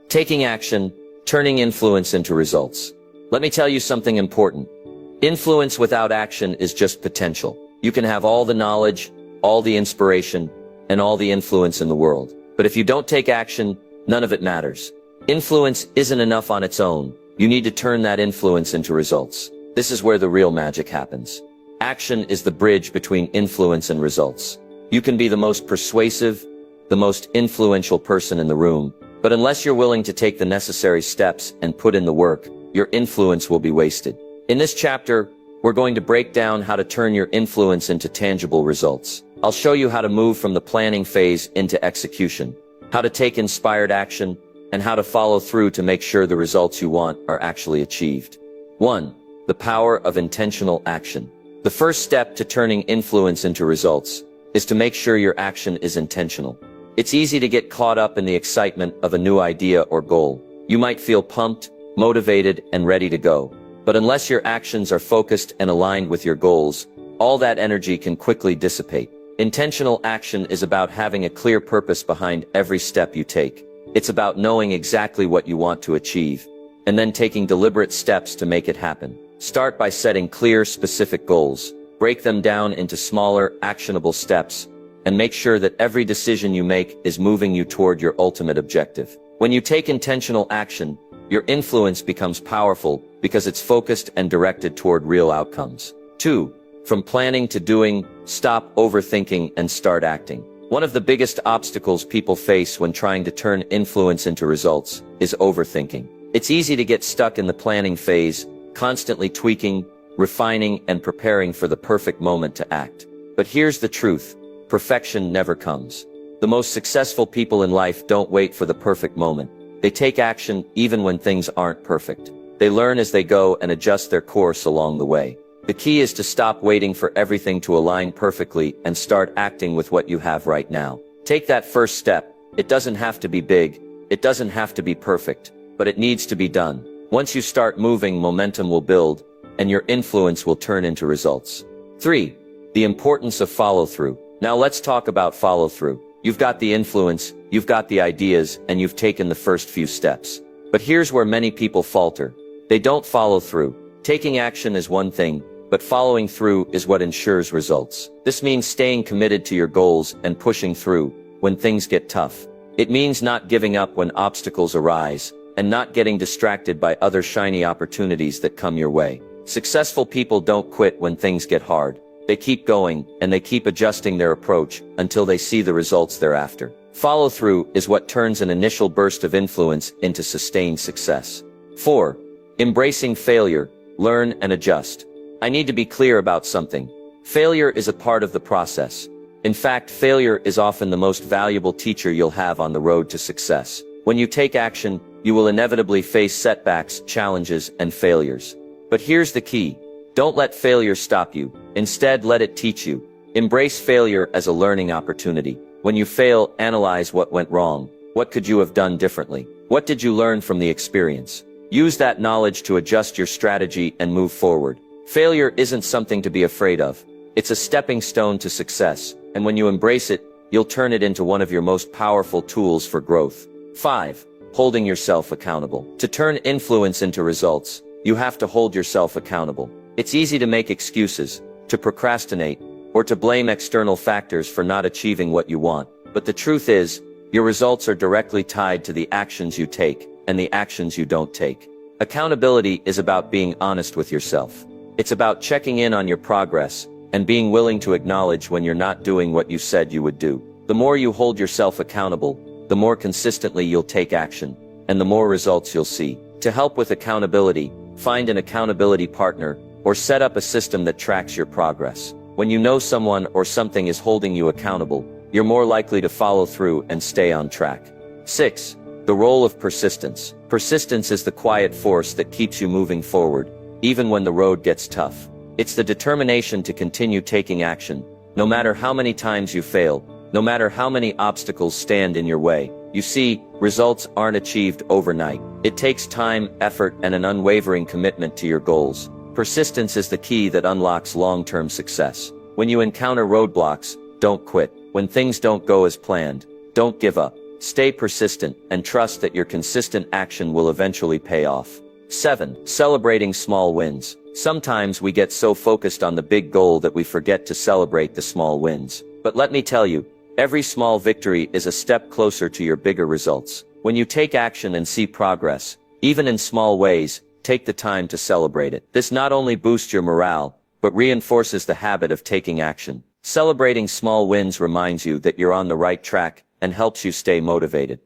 Taking action, turning influence into results. Let me tell you something important. Influence without action is just potential. You can have all the knowledge, all the inspiration, and all the influence in the world. But if you don't take action, none of it matters. Influence isn't enough on its own. You need to turn that influence into results. This is where the real magic happens. Action is the bridge between influence and results. You can be the most persuasive, the most influential person in the room, but unless you're willing to take the necessary steps and put in the work, your influence will be wasted. In this chapter, we're going to break down how to turn your influence into tangible results. I'll show you how to move from the planning phase into execution, how to take inspired action, and how to follow through to make sure the results you want are actually achieved. 1. The power of intentional action. The first step to turning influence into results is to make sure your action is intentional. It's easy to get caught up in the excitement of a new idea or goal. You might feel pumped, motivated, and ready to go. But unless your actions are focused and aligned with your goals, all that energy can quickly dissipate. Intentional action is about having a clear purpose behind every step you take. It's about knowing exactly what you want to achieve, and then taking deliberate steps to make it happen. Start by setting clear, specific goals. Break them down into smaller, actionable steps, and make sure that every decision you make is moving you toward your ultimate objective. When you take intentional action, your influence becomes powerful because it's focused and directed toward real outcomes. 2. From planning to doing, stop overthinking and start acting. One of the biggest obstacles people face when trying to turn influence into results is overthinking. It's easy to get stuck in the planning phase, constantly tweaking, refining, and preparing for the perfect moment to act. But here's the truth: perfection never comes. The most successful people in life don't wait for the perfect moment. They take action even when things aren't perfect. They learn as they go and adjust their course along the way. The key is to stop waiting for everything to align perfectly and start acting with what you have right now. Take that first step. It doesn't have to be big. It doesn't have to be perfect, but it needs to be done. Once you start moving, momentum will build, and your influence will turn into results. 3. The importance of follow-through. Now let's talk about follow-through. You've got the influence, you've got the ideas, and you've taken the first few steps. But here's where many people falter. They don't follow through. Taking action is one thing, but following through is what ensures results. This means staying committed to your goals and pushing through when things get tough. It means not giving up when obstacles arise, and not getting distracted by other shiny opportunities that come your way. Successful people don't quit when things get hard. They keep going, and they keep adjusting their approach until they see the results thereafter. Follow through is what turns an initial burst of influence into sustained success. 4. Embracing failure. Learn and adjust. I need to be clear about something. Failure is a part of the process. In fact, failure is often the most valuable teacher you'll have on the road to success. When you take action, you will inevitably face setbacks, challenges, and failures. But here's the key. Don't let failure stop you. Instead, let it teach you. Embrace failure as a learning opportunity. When you fail, analyze what went wrong. What could you have done differently? What did you learn from the experience? Use that knowledge to adjust your strategy and move forward. Failure isn't something to be afraid of. It's a stepping stone to success, and when you embrace it, you'll turn it into one of your most powerful tools for growth. 5. Holding yourself accountable. To turn influence into results, you have to hold yourself accountable. It's easy to make excuses, to procrastinate, or to blame external factors for not achieving what you want. But the truth is, your results are directly tied to the actions you take and the actions you don't take. Accountability is about being honest with yourself. It's about checking in on your progress and being willing to acknowledge when you're not doing what you said you would do. The more you hold yourself accountable, the more consistently you'll take action, and the more results you'll see. To help with accountability, find an accountability partner or set up a system that tracks your progress. When you know someone or something is holding you accountable, you're more likely to follow through and stay on track. 6. The role of persistence. Persistence is the quiet force that keeps you moving forward, even when the road gets tough. It's the determination to continue taking action, no matter how many times you fail, no matter how many obstacles stand in your way. You see, results aren't achieved overnight. It takes time, effort, and an unwavering commitment to your goals. Persistence is the key that unlocks long-term success. When you encounter roadblocks, don't quit. When things don't go as planned, don't give up. Stay persistent and trust that your consistent action will eventually pay off. 7. Celebrating small wins. Sometimes we get so focused on the big goal that we forget to celebrate the small wins. But let me tell you, every small victory is a step closer to your bigger results. When you take action and see progress, even in small ways, take the time to celebrate it. This not only boosts your morale, but reinforces the habit of taking action. Celebrating small wins reminds you that you're on the right track and helps you stay motivated.